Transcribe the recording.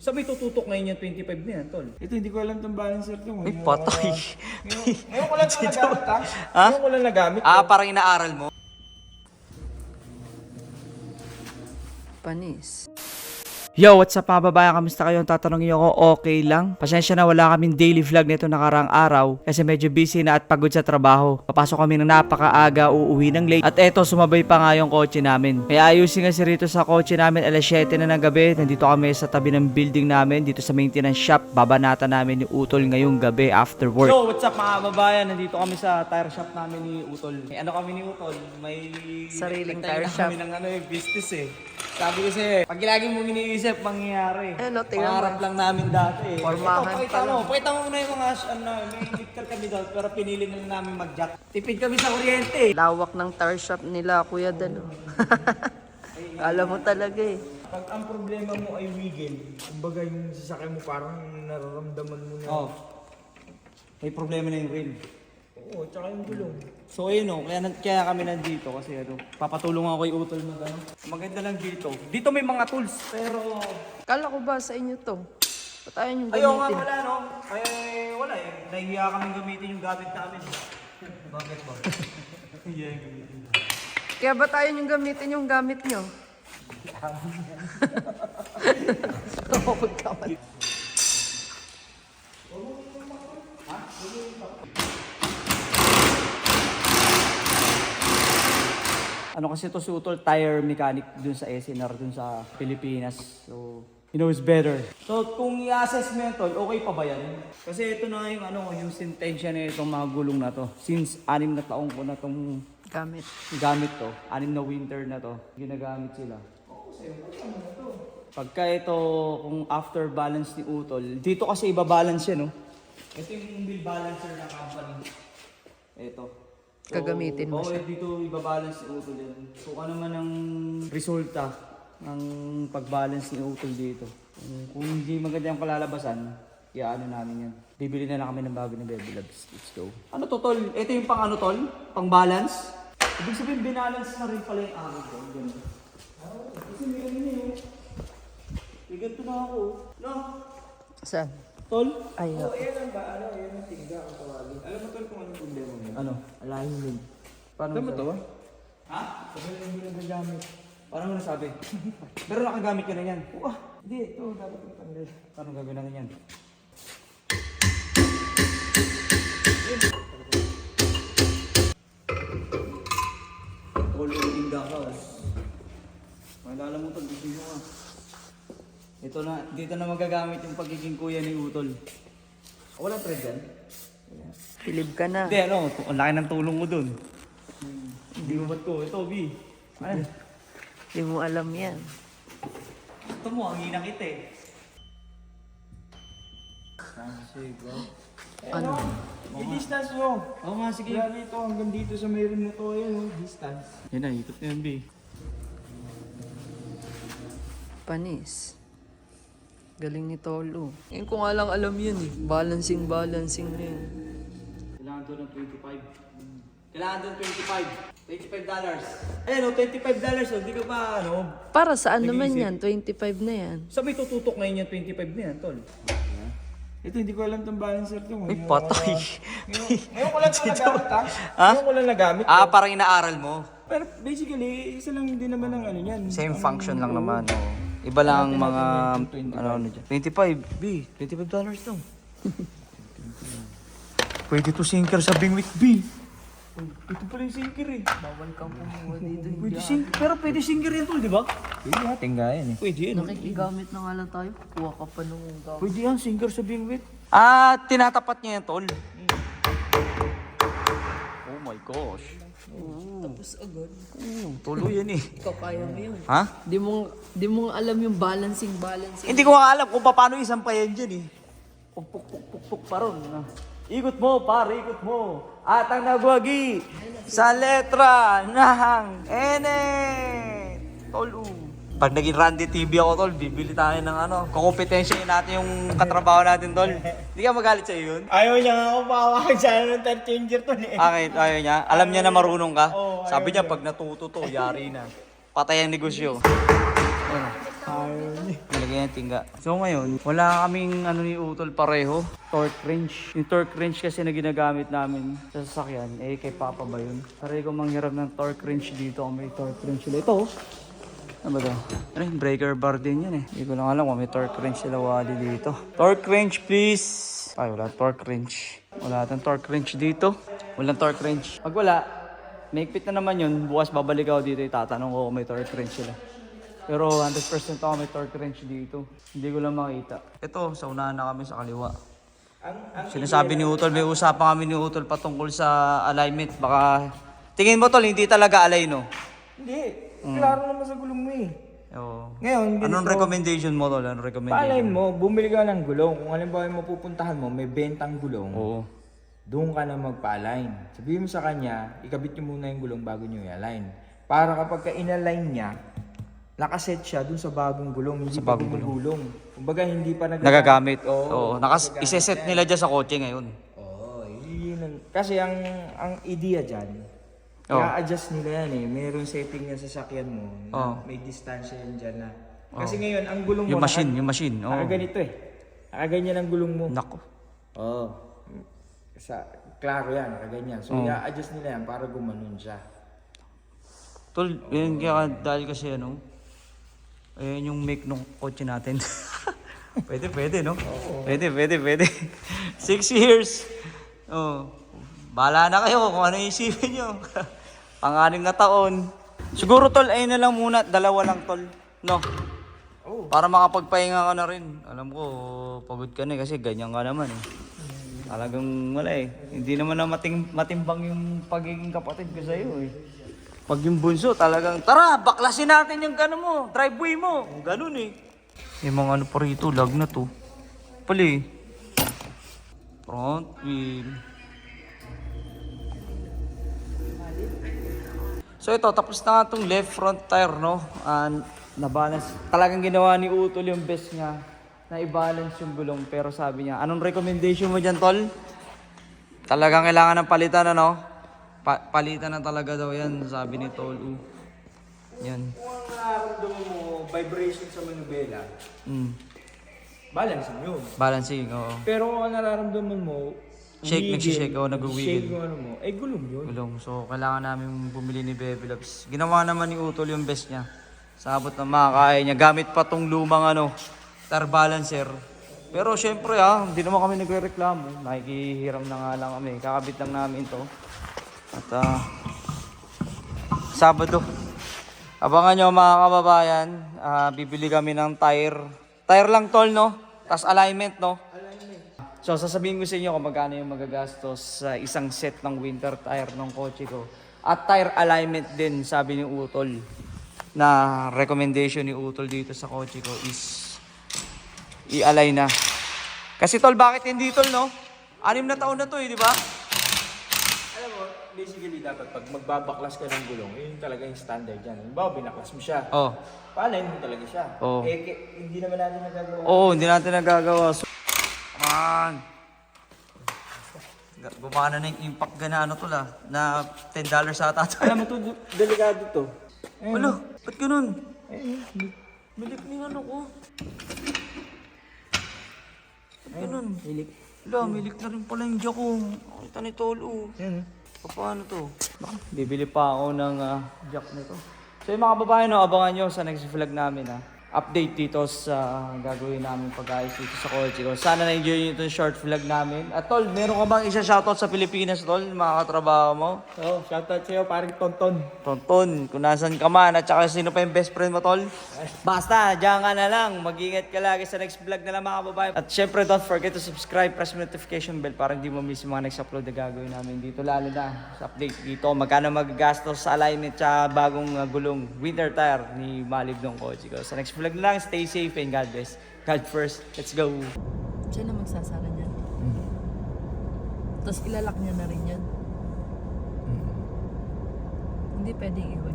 Sabay tututok ngayon yung 25 na yan, tol. Ito, hindi ko alam itong balancer ito. Ay, patay. Ngayon ko lang ito nagamit, ha? Ngayon ko lang nagamit. Parang inaaral mo? Panis. Yo, what's up mga babayan? Kamusta kayo? Tatanungin ako, okay lang? Pasensya na wala kaming daily vlog nito nakarang araw kasi medyo busy na at pagod sa trabaho. Papasok kami ng napakaaga, uuwi ng late. At eto, sumabay pa nga yung kotse namin. Kaya ayusin kasi rito sa kotse namin, alas 7 na ng gabi. Nandito kami sa tabi ng building namin, dito sa maintenance shop. Babanata namin yung Utol ngayong gabi after work. So, what's up mga babayan? Nandito kami sa tire shop namin ni Utol. May ano kami ni Utol? May Sariling nagtayo tire shop. kami ng business eh. Sabi kasi, pag lagi mong iniisip, mangyayari. Ano, tingnan mo. Pangarap lang namin dati eh. Formahan Ito, pakita mo muna yung mga, may lifter kami doon, pero pinili na namin mag-jack. Tipid kami sa kuryente. Lawak ng tire shop nila, Kuya Dalo. Alam mo talaga eh. Pag ang problema mo ay wiggle, kumbaga yung sasakyan mo parang nararamdaman mo na. Oh. May problema na yung rim. Oo, tsaka yung gulong. So ayun o, kaya kami nandito kasi papatulong ako kay Utol mag Maganda lang dito. Dito may mga tools, pero... Kala ko ba sa inyo to? Ba't ayaw niyong Ayaw nga gamitin? wala no? Wala eh. Nahihiya kaming gamitin yung gamit namin. Bakit ba? Nahihiya yung gamitin. Kaya ba't ayaw niyong gamitin yung gamit niyo? Ano kasi to si Utol, tire mechanic dun sa SNR dun sa Pilipinas. So, he knows better. So, kung i-assess mo yan, Tol, okay pa ba yan? Kasi ito na yung yung sentensya na itong mga gulong na to. Since 6 na taong ko na itong Gamit. gamit to, 6 na winter na to, ginagamit sila. Pagka ito, kung after balance ni Utol, dito kasi iba-balance yan, no? Ito yung wheel balancer ng company. Ito. So, Gagamitin mo siya. dito ibabalance ni Utol yan. So, ano man ang resulta ng pag-balance ni Utol dito. Kung hindi maganda yung kalalabasan, iaano namin yan. Bibili na lang kami ng bago na Baby Labs. Let's go. Ano to, Tol? Ito yung pang ano, Tol? Pang balance? Ibig sabihin, binalance na rin pala yung araw ko. Ganun. Kasi may ano na yun. May ganito na ako. No? Saan? Tol? Ay, Oo, yan ang ba? Ano, yan ang tingga ang tawagin. Alam mo tol kung anong problema mo? Ano? Alignment. Paano Alam mo to ba? Ha? Kasi hindi mo nagagamit. Paano mo nasabi? Pero nakagamit ka na yan. Hindi, ito dapat yung tanggal. Paano gagawin natin yan? All-loading dakas. Maalala mo ito, dito mo ka. Ito na, dito na magagamit yung pagiging kuya ni Utol. Walang thread yan? Pilib ka na. Hindi, ang laki ng tulong mo dun. Hindi mo ba't ko? Ito, B. Ano? Hindi mo alam yan. Ito mo, ang hinang kita eh. Ano? I-distance mo. Oo nga, sige. Kaya rito hanggang dito sa may rim na to, ayun, distance. Yan na, ikot na yan, B. Panis. Galing ni Tolo. Ngayon ko nga lang alam yun eh. Balancing na yun. Kailangan doon ng 25. Kailangan doon $25. Ayan o, $25 o. Hindi ka pa, Para saan naman Nag-iisip. yan? 25 na yan. Sabay tututok ngayon yung 25 na yan, tol. Ito, hindi ko alam itong balancer to. Ay, patay. Ngayon ko lang ito nagamit, ha? Ngayon ko lang nagamit. Parang inaaral mo? Pero basically, isa lang din naman ang ano yan. Same function lang naman. Oh. Iba lang ang mga, ano dyan. 25, B. $25 to. Pwede to sinker sa Bingwit, B. Ito pala yung sinker eh. Bawal kang kumuha dito. Pwede sinker, pero pwede sinker yan, tol, di ba? Pwede ha, tinggayan eh. Pwede yan. Nakikigamit na nga lang tayo. Kuha ka pa nung gamit. Pwede yan, sinker sa Bingwit. Tinatapat niya yan, tol. Oh my gosh. Tapos agad. Tuloy yan eh. Ikaw kaya mo yun. Ha? Di mo nga alam yung balancing. Hindi ko nga alam kung paano isang pa yan dyan eh. Puk pa ron. Ikot mo, pare, ikot mo. At ang nagwagi sa letra ng N. Tol. Pag naging Randy TV ako, tol, bibili tayo ng kukompetensyahin natin yung katrabaho natin, tol. Hindi ka magalit sa'yo yun? Ayaw niya nga ako pahawakan sana ng tire changer to eh. Ayaw niya. Alam niya na marunong ka. Oo, Sabi ayaw niya, pag natuto to, yari na. Patay ang negosyo. Ayaw niya. Nalagyan ng tingga. So ngayon, wala kaming ano ni Utol pareho, torque wrench. Yung torque wrench kasi na ginagamit namin sa sasakyan, eh kay Papa ba yun? Pareho ko manghiram ng torque wrench dito kung may torque wrench sila. Ito, ano ba ito? Ano yung breaker bar din yan eh. Hindi ko lang alam kung may torque wrench sila wali dito. Torque wrench please! Ay, wala torque wrench. Wala tayong torque wrench dito. Walang torque wrench. Pag wala, maigpit na naman yun. Bukas babalik ako dito, itatanong ko kung may torque wrench sila. Pero 100% ako may torque wrench dito. Hindi ko lang makita. Ito, sa unahan na kami sa kaliwa. Sinasabi ni Utol, may usapan kami ni Utol patungkol sa alignment. Baka, tingin mo Tol, hindi talaga align no? Hindi. Klaro naman sa gulong mo eh. Oo. Ngayon, ganito. Anong recommendation mo Tol? Anong recommendation? Paalay mo, bumili ka ng gulong. Kung halimbawa yung mapupuntahan mo, may bentang gulong. Oo. Doon ka na magpa-align. Sabihin mo sa kanya, ikabit niyo muna yung gulong bago niyo i-align. Para kapag ka-in-align niya, nakaset siya dun sa bagong gulong, hindi Sa pa bagong gumugulong. Kumbaga hindi pa Nagagamit. Oo. Oo. Iseset nila dyan sa kotse ngayon. Oo, yun kasi ang idea dyan, Oo. i-adjust nila yan eh. Mayroong setting yan sa sakyan mo. Na Oo. may distansya yan dyan na. Kasi ngayon, ang gulong mo, Yung machine. Oo. nakaganito eh. Nakaganyan ang gulong mo. Nako. Oo. Klaro yan, nakaganyan. So, i-adjust nila yan para gumanon siya. Tol, yun kaya dahil kasi ano, ayun yung make ng kotse natin. pwede, no? Pwede. 6 years. Oh. Bahala na kayo kung ano isipin nyo. Pang-anim na taon. Siguro Tol, ayun na lang muna. 2 lang Tol. No? Para makapagpahinga ka na rin. Alam ko, pagod ka na kasi ganyan ka naman eh. Talagang wala eh. Hindi naman na matimbang yung pagiging kapatid ko sa'yo eh. Pag yung bunso talagang, tara, baklasin natin yung gano'n mo, driveway mo. Ganun eh. Yung mga ano pa rito, lag na to. Pali. Front wheel. So ito, tapos na nga itong left front tire, no? Na-balance. Talagang ginawa ni Utol yung best niya na i-balance yung gulong. Pero sabi niya, anong recommendation mo dyan, Tol? Talagang kailangan ng palitan, ano? Palitan na talaga daw yan, sabi ni Tol. Yan. Kung ang nararamdaman mo, vibration sa manubela, balancing yun. Balancing, oo. Pero kung ang nararamdaman mo, Shake, nagsishake o nag-wiggle. Shake yung ano mo, eh gulong yun. Gulong. So, kailangan namin bumili ni Bebe Loves. Ginawa naman ni Utol yung best niya. Sa abot ng makakaya niya. Gamit pa tong lumang ano, tire balancer. Pero syempre hindi naman kami nagre-reklamo. Nakikihiram na nga lang kami. Kakabit lang namin to. At Sabado. Abangan nyo mga kababayan. Bibili kami ng tire. Tire lang Tol, no? Tapos alignment, no? So sasabihin ko sa inyo kung magkano yung magagastos sa isang set ng winter tire ng kotse ko. At tire alignment din, sabi ni Utol. Na recommendation ni Utol dito sa kotse ko is i-align na. Kasi Tol, bakit hindi Tol, no? 6 na taon na to di ba? Alam mo, basically dapat pag magbabaklas ka ng gulong, yun talaga yung standard dyan. Halimbawa, binaklas mo siya. Oh. Paalay mo talaga siya. Oo. Hindi naman natin nagagawa. Oo, hindi natin nagagawa. So, come on. Gumana na yung impact gana ano Tol na $10 sa ata. Alam mo to, delikado to. Wala, ba't ganun? Milik ni ano ko. Ba't ganun? Hilik. Wala, milik na rin pala yung jack ko. Kita ni Tol, Yan. Paano to? Bibili pa ako ng jack nito. So yung mga babae, abangan nyo sa next vlog namin update dito sa gagawin namin pag-ayos dito sa kotse ko. Sana na-enjoy nyo itong short vlog namin. At Tol, meron ka bang isa shoutout sa Pilipinas, Tol? Mga katrabaho mo? Oo, shoutout sa'yo, parang Tonton. Tonton, kung nasan ka man, at saka sino pa yung best friend mo, Tol? Basta, diyan ka na lang. Mag-ingat ka lagi sa next vlog na lang, mga babae. At syempre, don't forget to subscribe, press the notification bell para hindi mo miss yung mga next upload na gagawin namin dito. Lalo na sa update dito, magkano magagastos sa alignment sa bagong gulong winter tire ni Malib ng kotse ko. Sa next vlog na lang, stay safe and God bless. God first. Let's go. Siya na magsasara niyan. Tapos ilalak niya na rin yan. Hindi pwedeng iwan